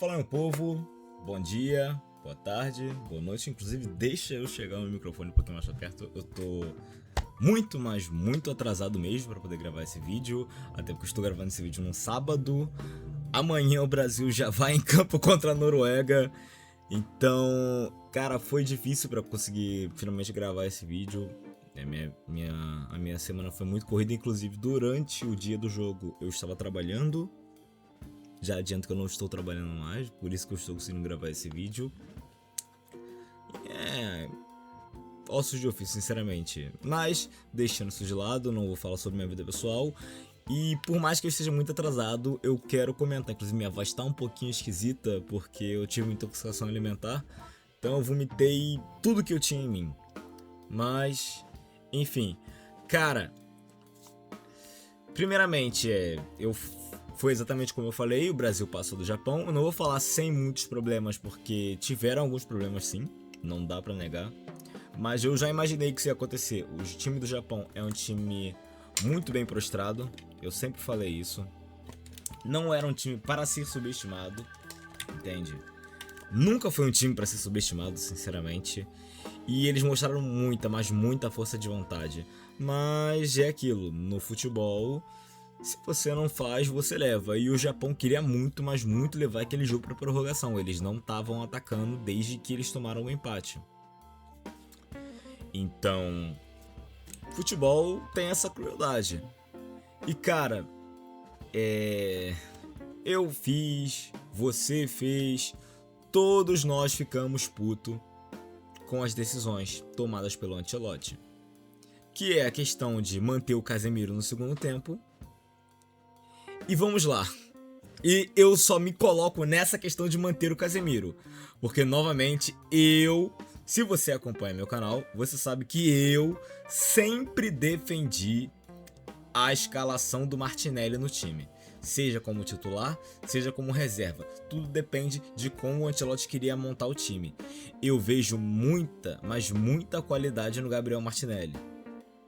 Fala, meu povo, bom dia, boa tarde, boa noite. Inclusive, deixa eu chegar no microfone um pouquinho mais pra perto. Eu tô muito, mas muito atrasado mesmo pra poder gravar esse vídeo, até porque eu estou gravando esse vídeo num sábado. Amanhã o Brasil já vai em campo contra a Noruega. Então, cara, foi difícil pra conseguir finalmente gravar esse vídeo. A minha semana foi muito corrida, inclusive durante o dia do jogo eu estava trabalhando. Já adianto que eu não estou trabalhando mais, por isso que eu estou conseguindo gravar esse vídeo. Ossos de ofício, sinceramente. Mas, deixando isso de lado, não vou falar sobre minha vida pessoal. E por mais que eu esteja muito atrasado, eu quero comentar. Inclusive, minha voz está um pouquinho esquisita, porque eu tive uma intoxicação alimentar. Então eu vomitei tudo que eu tinha em mim. Mas, enfim. Cara, primeiramente, foi exatamente como eu falei, o Brasil passou do Japão. Eu não vou falar sem muitos problemas, porque tiveram alguns problemas sim, não dá pra negar. Mas eu já imaginei que isso ia acontecer. O time do Japão é um time muito bem prostrado, eu sempre falei isso. Não era um time para ser subestimado, entende? Nunca foi um time para ser subestimado, sinceramente. E eles mostraram muita, mas muita força de vontade. Mas é aquilo, no futebol, se você não faz, você leva. E o Japão queria muito, mas muito levar aquele jogo para prorrogação. Eles não estavam atacando desde que eles tomaram o empate. Então, futebol tem essa crueldade. E cara, eu fiz, você fez, todos nós ficamos putos com as decisões tomadas pelo Ancelotti. Que é a questão de manter o Casemiro no segundo tempo. E vamos lá. E eu só me coloco nessa questão de manter o Casemiro, porque novamente se você acompanha meu canal, você sabe que eu sempre defendi a escalação do Martinelli no time. Seja como titular, seja como reserva. Tudo depende de como o Ancelotti queria montar o time. Eu vejo muita, mas muita qualidade no Gabriel Martinelli.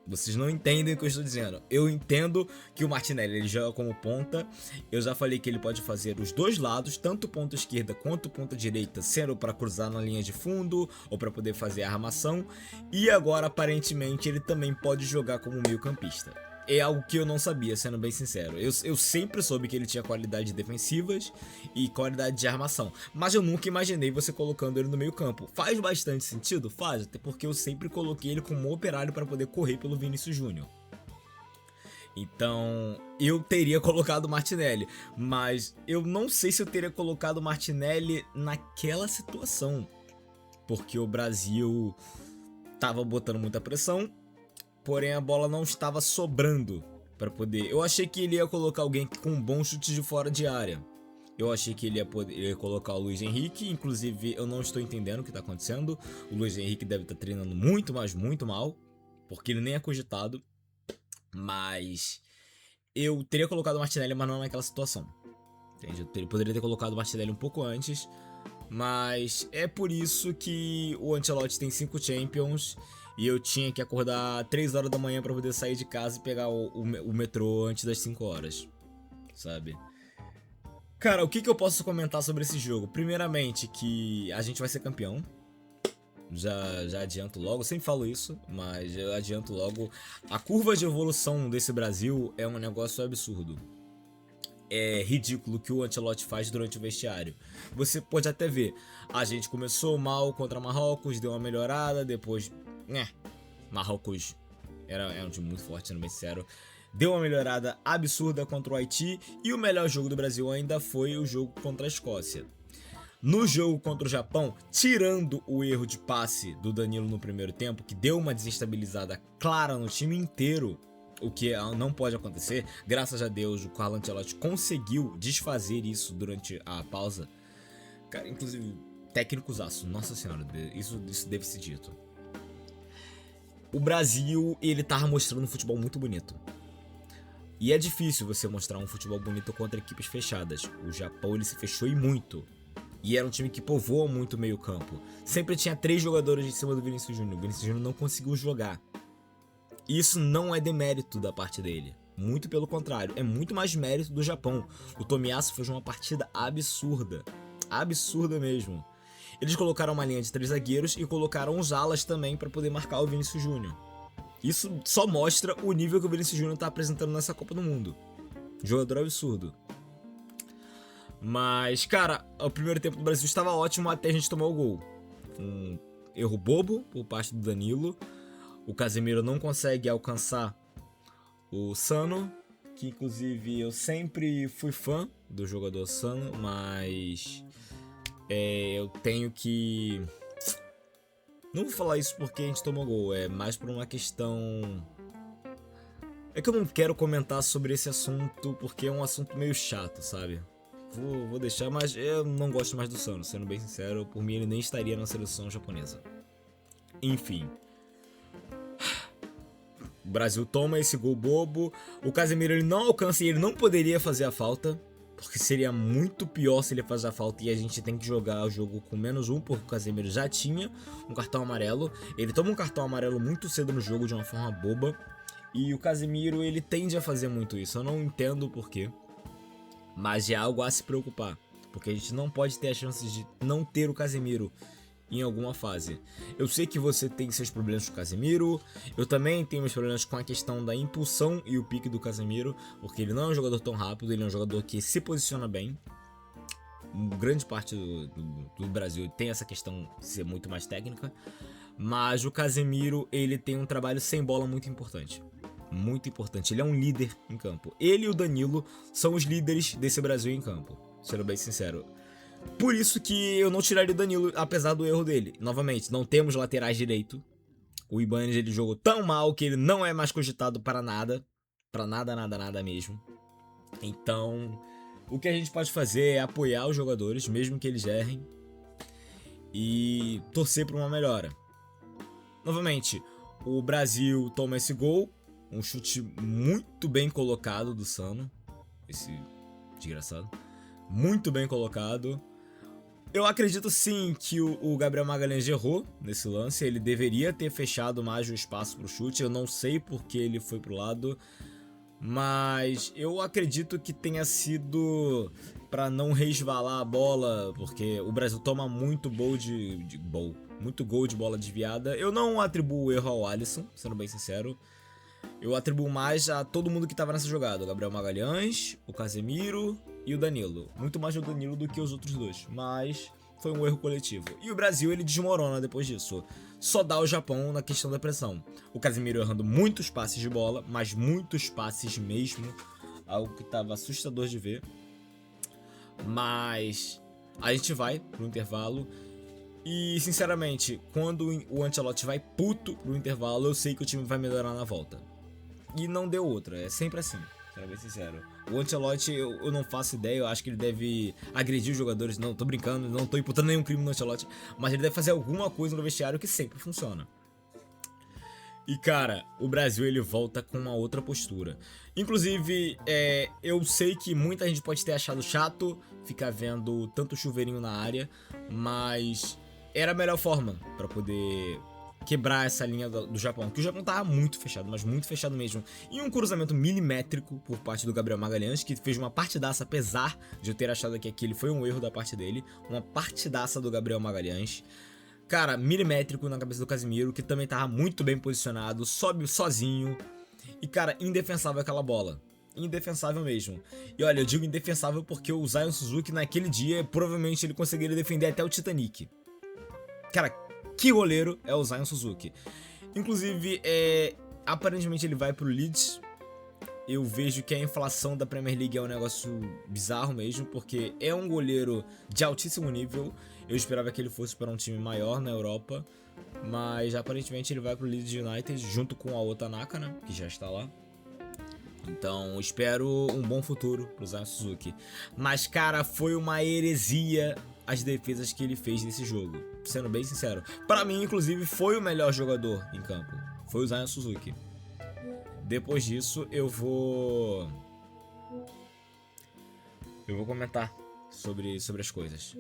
Vocês não entendem o que eu estou dizendo. Eu entendo que o Martinelli ele joga como ponta. Eu já falei que ele pode fazer os dois lados, tanto ponta esquerda quanto ponta direita, sendo para cruzar na linha de fundo ou para poder fazer a armação. E agora aparentemente ele também pode jogar como meio-campista. É algo que eu não sabia, sendo bem sincero. Eu sempre soube que ele tinha qualidades defensivas e qualidade de armação, mas eu nunca imaginei você colocando ele no meio campo. Faz bastante sentido? Faz, até porque eu sempre coloquei ele como operário para poder correr pelo Vinícius Júnior. Então, eu teria colocado o Martinelli, mas eu não sei se eu teria colocado o Martinelli naquela situação, porque o Brasil tava botando muita pressão. Porém a bola não estava sobrando para poder. Eu achei que ele ia colocar alguém com um bom chute de fora de área. Eu achei que ele ia colocar o Luiz Henrique. Inclusive eu não estou entendendo o que está acontecendo. O Luiz Henrique deve estar treinando muito, mas muito mal, porque ele nem é cogitado. Mas eu teria colocado o Martinelli, mas não naquela situação, entende? Eu poderia ter colocado o Martinelli um pouco antes. Mas é por isso que o Ancelotti tem 5 Champions e eu tinha que acordar 3 horas da manhã para poder sair de casa e pegar o metrô antes das 5 horas, sabe? Cara, o que eu posso comentar sobre esse jogo? Primeiramente, que a gente vai ser campeão. Já adianto logo, sempre falo isso, mas eu adianto logo. A curva de evolução desse Brasil é um negócio absurdo. É ridículo o que o Ancelotti faz durante o vestiário. Você pode até ver, a gente começou mal contra Marrocos, deu uma melhorada, depois, Marrocos era um time muito forte, sendo bem sincero. Deu uma melhorada absurda contra o Haiti e o melhor jogo do Brasil ainda foi o jogo contra a Escócia. No jogo contra o Japão, tirando o erro de passe do Danilo no primeiro tempo, que deu uma desestabilizada clara no time inteiro, o que não pode acontecer, graças a Deus o Carlo Ancelotti conseguiu desfazer isso durante a pausa. Cara, inclusive, técnicozaço, nossa senhora, isso deve ser dito. O Brasil, ele tava mostrando um futebol muito bonito. E é difícil você mostrar um futebol bonito contra equipes fechadas. O Japão, ele se fechou e muito. E era um time que povoa muito o meio campo. Sempre tinha 3 jogadores em cima do Vinícius Júnior. O Vinícius Júnior não conseguiu jogar. Isso não é demérito da parte dele. Muito pelo contrário, é muito mais mérito do Japão. O Tomiyasu fez uma partida absurda. absurda mesmo. Eles colocaram uma linha de 3 zagueiros e colocaram os alas também para poder marcar o Vinícius Júnior. Isso só mostra o nível que o Vinícius Júnior tá apresentando nessa Copa do Mundo. Jogador absurdo. Mas, cara, o primeiro tempo do Brasil estava ótimo até a gente tomar o gol. Um erro bobo por parte do Danilo. O Casemiro não consegue alcançar o Sano, que inclusive eu sempre fui fã do jogador Sano, mas eu tenho que... Não vou falar isso porque a gente tomou gol, é mais por uma questão... É que eu não quero comentar sobre esse assunto porque é um assunto meio chato, sabe? Vou deixar, mas eu não gosto mais do Sano, sendo bem sincero, por mim ele nem estaria na seleção japonesa. Enfim. O Brasil toma esse gol bobo, o Casemiro ele não alcança e ele não poderia fazer a falta, porque seria muito pior se ele fazer a falta e a gente tem que jogar o jogo com -1, porque o Casemiro já tinha um cartão amarelo. Ele toma um cartão amarelo muito cedo no jogo de uma forma boba, e o Casemiro ele tende a fazer muito isso, eu não entendo o porquê. Mas é algo a se preocupar, porque a gente não pode ter a chance de não ter o Casemiro em alguma fase. Eu sei que você tem seus problemas com o Casemiro, eu também tenho meus problemas com a questão da impulsão e o pique do Casemiro, porque ele não é um jogador tão rápido, ele é um jogador que se posiciona bem. Grande parte do Brasil tem essa questão de ser muito mais técnica, mas o Casemiro ele tem um trabalho sem bola muito importante. Muito importante, ele é um líder em campo. Ele e o Danilo são os líderes desse Brasil em campo, sendo bem sincero. Por isso que eu não tiraria o Danilo, apesar do erro dele. Novamente, não temos laterais direito. O Ibanez ele jogou tão mal que ele não é mais cogitado para nada. Para nada, nada, nada mesmo. Então, o que a gente pode fazer é apoiar os jogadores, mesmo que eles errem, e torcer por uma melhora. Novamente, o Brasil toma esse gol. Um chute muito bem colocado do Sano. Esse desgraçado. Muito bem colocado. Eu acredito sim que o Gabriel Magalhães errou nesse lance. Ele deveria ter fechado mais o espaço para o chute. Eu não sei porque ele foi pro lado, mas eu acredito que tenha sido para não resvalar a bola, porque o Brasil toma muito gol muito gol de bola desviada. Eu não atribuo o erro ao Alisson, sendo bem sincero. Eu atribuo mais a todo mundo que tava nessa jogada. O Gabriel Magalhães, o Casemiro e o Danilo. Muito mais o Danilo do que os outros dois. Mas foi um erro coletivo. E o Brasil, ele desmorona depois disso. Só dá o Japão na questão da pressão. O Casemiro errando muitos passes de bola, mas muitos passes mesmo. Algo que tava assustador de ver. Mas a gente vai pro intervalo. E, sinceramente, quando o Ancelotti vai puto pro intervalo, eu sei que o time vai melhorar na volta. E não deu outra, é sempre assim, pra ser sincero. O Ancelotti, eu não faço ideia, eu acho que ele deve agredir os jogadores. Não, tô brincando, não tô imputando nenhum crime no Ancelotti, mas ele deve fazer alguma coisa no vestiário que sempre funciona. E cara, o Brasil ele volta com uma outra postura. Inclusive, eu sei que muita gente pode ter achado chato ficar vendo tanto chuveirinho na área, mas era a melhor forma pra poder quebrar essa linha do Japão, que o Japão tava muito fechado, mas muito fechado mesmo. E um cruzamento milimétrico por parte do Gabriel Magalhães, que fez uma partidaça, apesar de eu ter achado que aquele foi um erro da parte dele, uma partidaça do Gabriel Magalhães. Cara, milimétrico na cabeça do Casemiro, que também tava muito bem posicionado, sobe sozinho. E cara, indefensável aquela bola. Indefensável mesmo. E olha, eu digo indefensável porque o Zion Suzuki naquele dia, provavelmente ele conseguiria defender até o Titanic. Cara, que goleiro é o Zion Suzuki. Inclusive, aparentemente ele vai pro Leeds. Eu vejo que a inflação da Premier League é um negócio bizarro mesmo, porque é um goleiro de altíssimo nível. Eu esperava que ele fosse para um time maior na Europa, mas aparentemente ele vai pro Leeds United junto com a Otanaka, né, que já está lá. Então, espero um bom futuro pro Zion Suzuki. Mas, cara, foi uma heresia as defesas que ele fez nesse jogo, sendo bem sincero. Pra mim, inclusive, foi o melhor jogador em campo. Foi o Zion Suzuki. Depois disso, eu vou comentar sobre as coisas.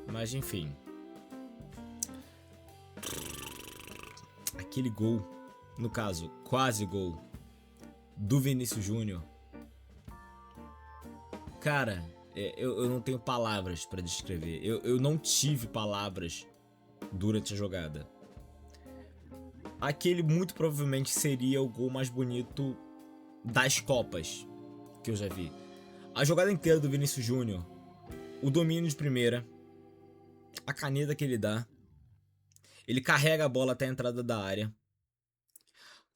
Mas, enfim. Aquele gol, no caso, quase gol, do Vinícius Júnior. Cara, Eu não tenho palavras pra descrever. Eu não tive palavras durante a jogada. Aquele muito provavelmente seria o gol mais bonito das Copas que eu já vi. A jogada inteira do Vinícius Júnior, o domínio de primeira, a caneta que ele dá, ele carrega a bola até a entrada da área,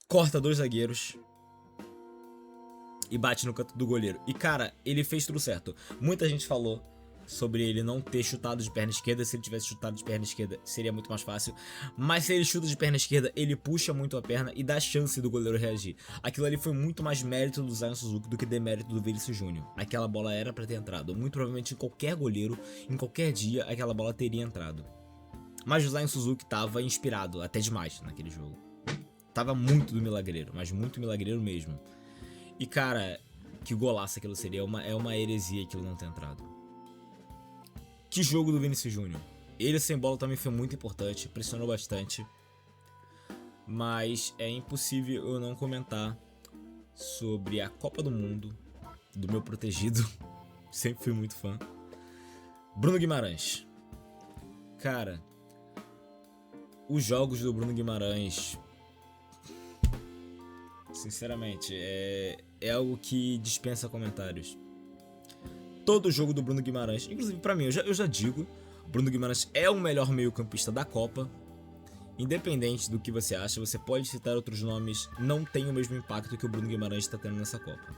corta 2 zagueiros e bate no canto do goleiro. E cara, ele fez tudo certo. Muita gente falou sobre ele não ter chutado de perna esquerda. Se ele tivesse chutado de perna esquerda seria muito mais fácil, mas se ele chuta de perna esquerda, ele puxa muito a perna e dá chance do goleiro reagir. Aquilo ali foi muito mais mérito do Zion Suzuki do que demérito do Vinícius Júnior. Aquela bola era pra ter entrado. Muito provavelmente em qualquer goleiro, em qualquer dia, aquela bola teria entrado. Mas o Zion Suzuki tava inspirado, até demais, naquele jogo. Tava muito do milagreiro, mas muito milagreiro mesmo. E cara, que golaço aquilo seria. É uma heresia aquilo não ter entrado. Que jogo do Vinícius Júnior. Ele sem bola também foi muito importante, pressionou bastante. Mas é impossível eu não comentar sobre a Copa do Mundo do meu protegido. Sempre fui muito fã. Bruno Guimarães. Cara, os jogos do Bruno Guimarães, sinceramente, é algo que dispensa comentários. Todo jogo do Bruno Guimarães, inclusive pra mim, eu já digo, o Bruno Guimarães é o melhor meio-campista da Copa. Independente do que você acha, você pode citar outros nomes, não tem o mesmo impacto que o Bruno Guimarães está tendo nessa Copa.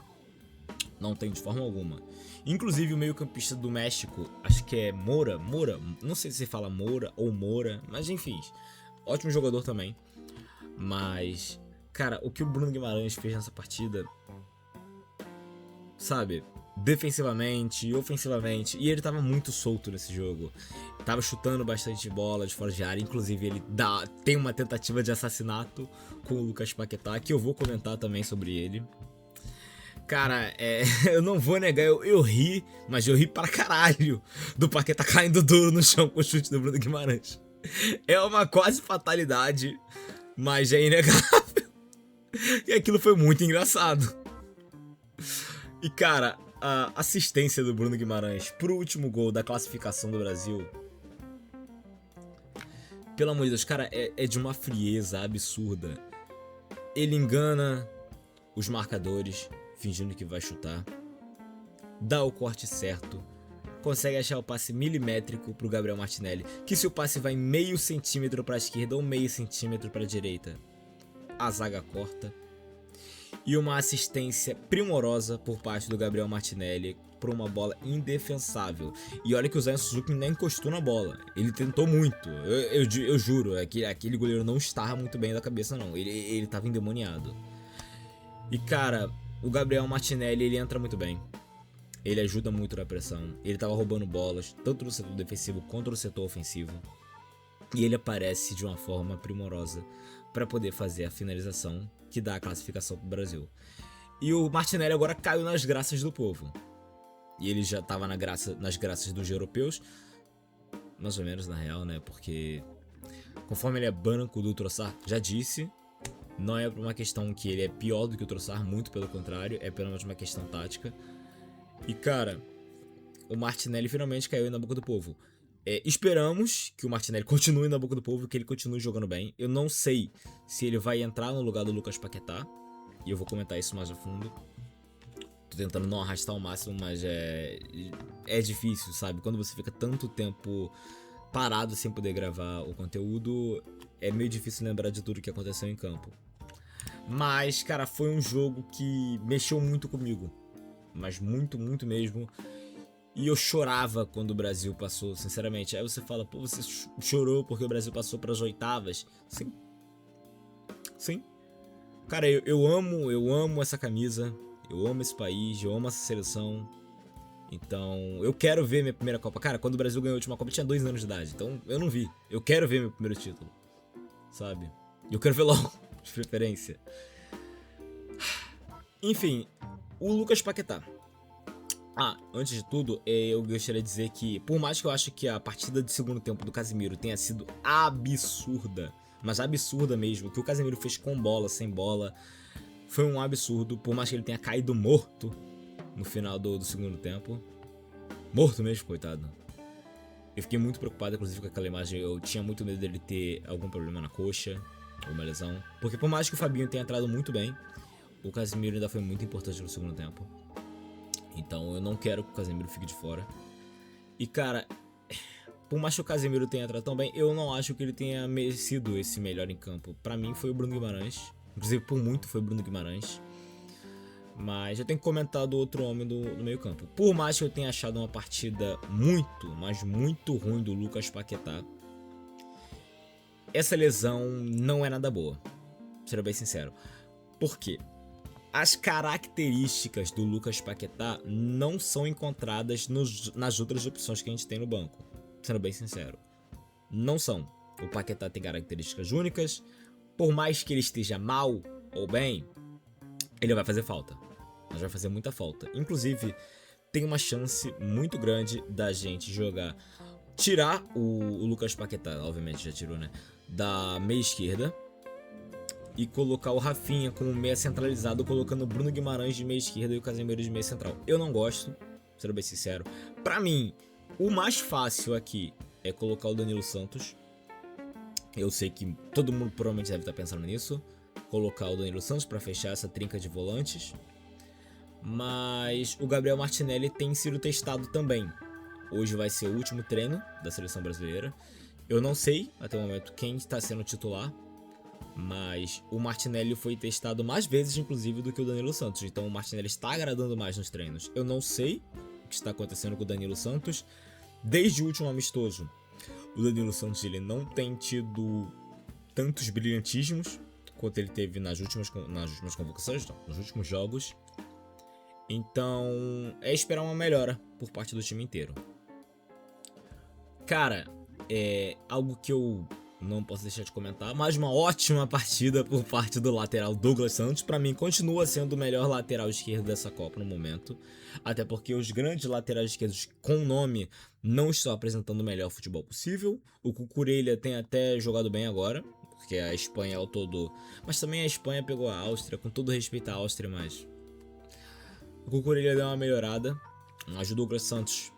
Não tem de forma alguma. Inclusive o meio-campista do México, acho que é Moura, não sei se fala Moura ou Moura, mas enfim, ótimo jogador também. Mas, cara, o que o Bruno Guimarães fez nessa partida, sabe, defensivamente, ofensivamente, e ele tava muito solto nesse jogo. Tava chutando bastante bola de fora de área, inclusive ele tem uma tentativa de assassinato com o Lucas Paquetá, que eu vou comentar também sobre ele. Cara, eu não vou negar, eu ri, mas eu ri pra caralho do Paquetá caindo duro no chão com o chute do Bruno Guimarães. É uma quase fatalidade, mas é inegável. E aquilo foi muito engraçado. E cara, a assistência do Bruno Guimarães pro último gol da classificação do Brasil, pelo amor de Deus, cara, é de uma frieza absurda. Ele engana os marcadores, fingindo que vai chutar, dá o corte certo, consegue achar o passe milimétrico pro Gabriel Martinelli, que se o passe vai meio centímetro pra esquerda ou meio centímetro pra direita, a zaga corta. E uma assistência primorosa por parte do Gabriel Martinelli por uma bola indefensável. E olha que o Zion Suzuki nem encostou na bola. Ele tentou muito. Eu juro, aquele goleiro não estava muito bem da cabeça não. Ele tava endemoniado. E cara, o Gabriel Martinelli, ele entra muito bem. Ele ajuda muito na pressão. Ele tava roubando bolas, tanto no setor defensivo quanto no setor ofensivo. E ele aparece de uma forma primorosa para poder fazer a finalização que dá a classificação pro Brasil. E o Martinelli agora caiu nas graças do povo. E ele já tava nas graças dos europeus, mais ou menos na real, né? Porque conforme ele é banco do Trossard, já disse, não é por uma questão que ele é pior do que o Trossard, muito pelo contrário, é apenas uma questão tática. E cara, o Martinelli finalmente caiu na boca do povo. Esperamos que o Martinelli continue na boca do povo, que ele continue jogando bem. Eu não sei se ele vai entrar no lugar do Lucas Paquetá, e eu vou comentar isso mais a fundo. Tô tentando não arrastar ao máximo, mas é difícil, sabe? Quando você fica tanto tempo parado sem poder gravar o conteúdo, é meio difícil lembrar de tudo que aconteceu em campo. Mas, cara, foi um jogo que mexeu muito comigo. Mas muito, muito mesmo. E eu chorava quando o Brasil passou, sinceramente. Aí você fala, pô, você chorou porque o Brasil passou para as oitavas? Sim. Sim. Cara, eu amo essa camisa. Eu amo esse país, eu amo essa seleção. Então, eu quero ver minha primeira Copa. Cara, quando o Brasil ganhou a última Copa, eu tinha 2 anos de idade. Então, eu não vi. Eu quero ver meu primeiro título. Sabe? Eu quero ver logo, de preferência. Enfim, o Lucas Paquetá. Antes de tudo, eu gostaria de dizer que, por mais que eu acho que a partida de segundo tempo do Casemiro tenha sido absurda, mas absurda mesmo, o que o Casemiro fez com bola, sem bola, foi um absurdo, por mais que ele tenha caído morto no final do segundo tempo. Morto mesmo, coitado. Eu fiquei muito preocupado, inclusive, com aquela imagem. Eu tinha muito medo dele ter algum problema na coxa, ou uma lesão. Porque por mais que o Fabinho tenha entrado muito bem, o Casemiro ainda foi muito importante no segundo tempo. Então eu não quero que o Casemiro fique de fora. E cara, por mais que o Casemiro tenha entrado tão bem, eu não acho que ele tenha merecido esse melhor em campo. Pra mim foi o Bruno Guimarães. Inclusive por muito foi o Bruno Guimarães. Mas eu tenho que comentar do outro homem do meio campo. Por mais que eu tenha achado uma partida muito, mas muito ruim do Lucas Paquetá, essa lesão não é nada boa, sendo bem sincero. Por quê? As características do Lucas Paquetá não são encontradas nas outras opções que a gente tem no banco, sendo bem sincero. Não são. O Paquetá tem características únicas. Por mais que ele esteja mal ou bem, ele vai fazer falta. Mas vai fazer muita falta. Inclusive, tem uma chance muito grande da gente jogar... Tirar o Lucas Paquetá, obviamente já tirou, né? Da meia esquerda. E colocar o Rafinha como meia centralizado, colocando o Bruno Guimarães de meia esquerda e o Casemiro de meia central. Eu não gosto, sendo bem sincero. Pra mim, o mais fácil aqui é colocar o Danilo Santos. Eu sei que todo mundo provavelmente deve estar pensando nisso. Colocar o Danilo Santos para fechar essa trinca de volantes. Mas o Gabriel Martinelli tem sido testado também. Hoje vai ser o último treino da seleção brasileira. Eu não sei até o momento quem está sendo titular, mas o Martinelli foi testado mais vezes, inclusive, do que o Danilo Santos. Então o Martinelli está agradando mais nos treinos. Eu não sei o que está acontecendo com o Danilo Santos. Desde o último amistoso, o Danilo Santos ele não tem tido tantos brilhantismos quanto ele teve nas últimas convocações, não, nos últimos jogos. Então é esperar uma melhora por parte do time inteiro. Cara, é algo que eu não posso deixar de comentar, mas uma ótima partida por parte do lateral Douglas Santos. Pra mim continua sendo o melhor lateral esquerdo dessa Copa no momento, até porque os grandes laterais esquerdos com nome não estão apresentando o melhor futebol possível. O Cucurella tem até jogado bem agora, porque a Espanha é o todo, mas também a Espanha pegou a Áustria, com todo respeito à Áustria, mas o Cucurella deu uma melhorada. Ajudou o Douglas Santos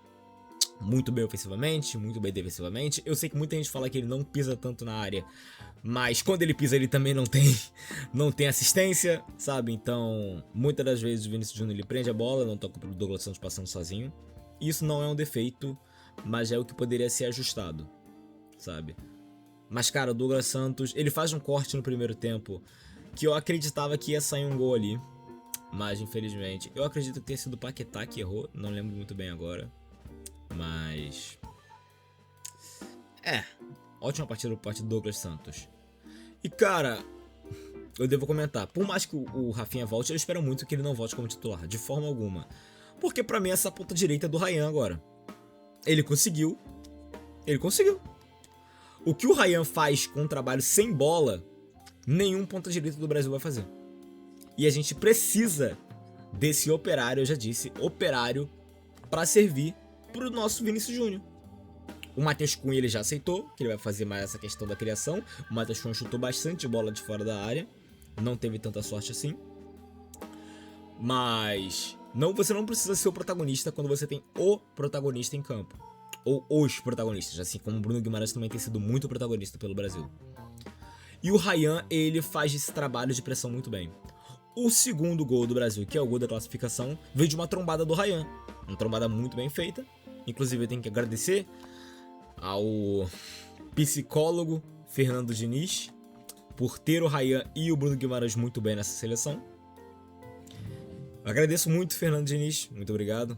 muito bem ofensivamente, muito bem defensivamente. Eu sei que muita gente fala que ele não pisa tanto na área, mas quando ele pisa ele também não tem assistência, sabe? Então, muitas das vezes o Vinícius Júnior ele prende a bola, não toca pro Douglas Santos passando sozinho. Isso não é um defeito, mas é o que poderia ser ajustado, sabe? Mas cara, o Douglas Santos, ele faz um corte no primeiro tempo que eu acreditava que ia sair um gol ali, mas infelizmente, eu acredito que tenha sido o Paquetá que errou, não lembro muito bem agora. Mas ótima partida por parte do Douglas Santos. E cara, eu devo comentar, por mais que o Rafinha volte, eu espero muito que ele não volte como titular, de forma alguma. Porque pra mim essa ponta direita é do Ryan agora. Ele conseguiu. O que o Ryan faz com um trabalho sem bola, nenhum ponta direita do Brasil vai fazer. E a gente precisa desse operário, eu já disse, operário pra servir pro nosso Vinícius Júnior. O Matheus Cunha ele já aceitou que ele vai fazer mais essa questão da criação. O Matheus Cunha chutou bastante bola de fora da área, não teve tanta sorte assim. Mas você não precisa ser o protagonista quando você tem o protagonista em campo, ou os protagonistas, assim como o Bruno Guimarães também tem sido muito protagonista pelo Brasil. E o Ryan ele faz esse trabalho de pressão muito bem. O segundo gol do Brasil, que é o gol da classificação, veio de uma trombada do Ryan, uma trombada muito bem feita. Inclusive eu tenho que agradecer ao psicólogo Fernando Diniz por ter o Ryan e o Bruno Guimarães muito bem nessa seleção. Eu agradeço muito, Fernando Diniz, muito obrigado.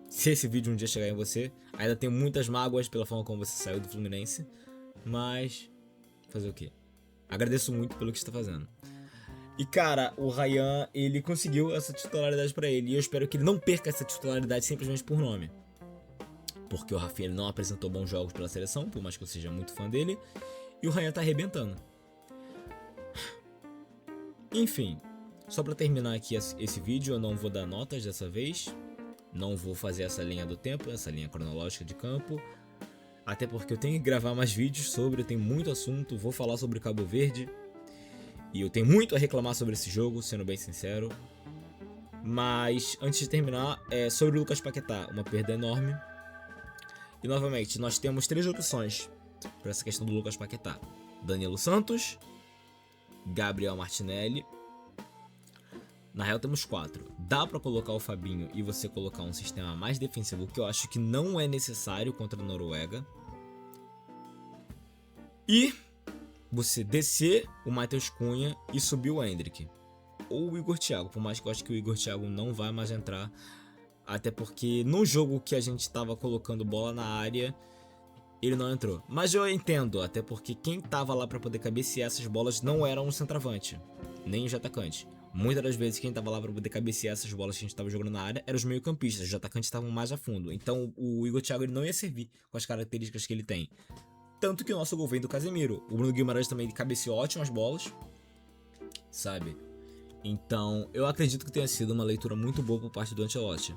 Se esse vídeo um dia chegar em você, ainda tenho muitas mágoas pela forma como você saiu do Fluminense, mas fazer o quê? Agradeço muito pelo que você está fazendo. E cara, o Ryan, ele conseguiu essa titularidade pra ele. E eu espero que ele não perca essa titularidade simplesmente por nome. Porque o Rafinha ele não apresentou bons jogos pela seleção, por mais que eu seja muito fã dele. E o Ryan tá arrebentando. Enfim, só pra terminar aqui esse vídeo, eu não vou dar notas dessa vez. Não vou fazer essa linha do tempo, essa linha cronológica de campo. Até porque eu tenho que gravar mais vídeos sobre, eu tenho muito assunto. Vou falar sobre Cabo Verde. E eu tenho muito a reclamar sobre esse jogo, sendo bem sincero. Mas, antes de terminar, sobre o Lucas Paquetá, uma perda enorme. E novamente, nós temos 3 opções para essa questão do Lucas Paquetá: Danilo Santos, Gabriel Martinelli. Na real temos 4. Dá pra colocar o Fabinho e você colocar um sistema mais defensivo, que eu acho que não é necessário contra a Noruega. E você descer o Matheus Cunha e subir o Endrick. Ou o Igor Thiago, por mais que eu acho que o Igor Thiago não vai mais entrar. Até porque no jogo que a gente tava colocando bola na área, ele não entrou. Mas eu entendo, até porque quem tava lá pra poder cabecear essas bolas não era um centroavante, nem os atacantes. Muitas das vezes quem tava lá pra poder cabecear essas bolas que a gente tava jogando na área eram os meio campistas, os atacantes estavam mais a fundo. Então o Igor Thiago ele não ia servir com as características que ele tem. Tanto que o nosso gol vem do Casemiro. O Bruno Guimarães também cabeceou ótimas bolas, sabe? Então eu acredito que tenha sido uma leitura muito boa por parte do Ancelotti.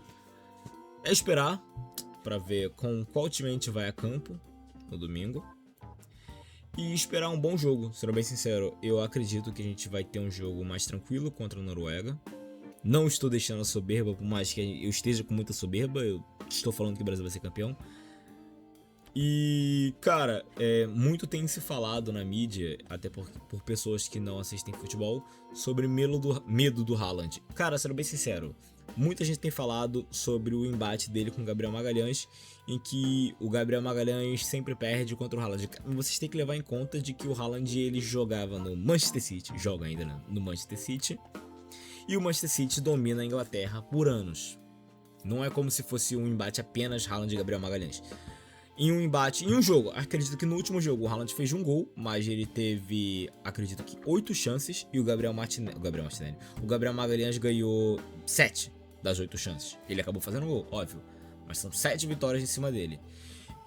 É esperar pra ver com qual time a gente vai a campo no domingo. E esperar um bom jogo, sendo bem sincero. Eu acredito que a gente vai ter um jogo mais tranquilo contra a Noruega. Não estou deixando a soberba, por mais que eu esteja com muita soberba. Eu estou falando que o Brasil vai ser campeão. E, cara, muito tem se falado na mídia, até por pessoas que não assistem futebol, sobre medo do Haaland. Cara, sendo bem sincero, muita gente tem falado sobre o embate dele com o Gabriel Magalhães, em que o Gabriel Magalhães sempre perde contra o Haaland. Vocês têm que levar em conta de que o Haaland ele jogava no Manchester City, joga ainda no Manchester City, e o Manchester City domina a Inglaterra por anos. Não é como se fosse um embate apenas Haaland e Gabriel Magalhães. Em um jogo, acredito que no último jogo o Haaland fez um gol, mas ele teve, acredito que 8 chances, e o Gabriel Magalhães ganhou 7 das 8 chances. Ele acabou fazendo um gol, óbvio, mas são 7 vitórias em cima dele.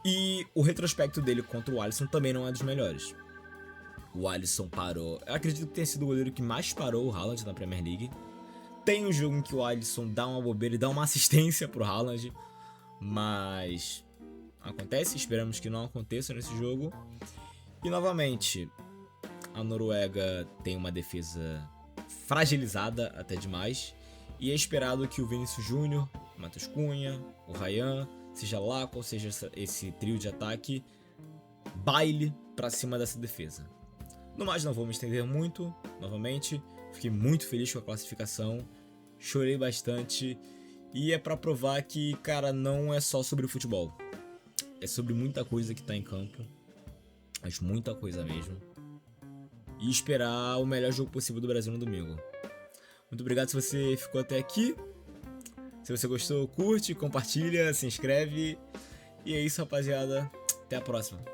E o retrospecto dele contra o Alisson também não é dos melhores. O Alisson parou, eu acredito que tenha sido o goleiro que mais parou o Haaland na Premier League. Tem um jogo em que o Alisson dá uma bobeira e dá uma assistência pro Haaland, mas acontece, esperamos que não aconteça nesse jogo. E novamente, a Noruega tem uma defesa fragilizada até demais. E é esperado que o Vinícius Júnior, o Matheus Cunha, o Ryan, seja lá qual seja esse trio de ataque, baile pra cima dessa defesa. No mais, não vou me estender muito. Novamente, fiquei muito feliz com a classificação, chorei bastante. E é pra provar que, cara, não é só sobre o futebol. É sobre muita coisa que tá em campo. Mas muita coisa mesmo. E esperar o melhor jogo possível do Brasil no domingo. Muito obrigado se você ficou até aqui. Se você gostou, curte, compartilha, se inscreve. E é isso, rapaziada. Até a próxima.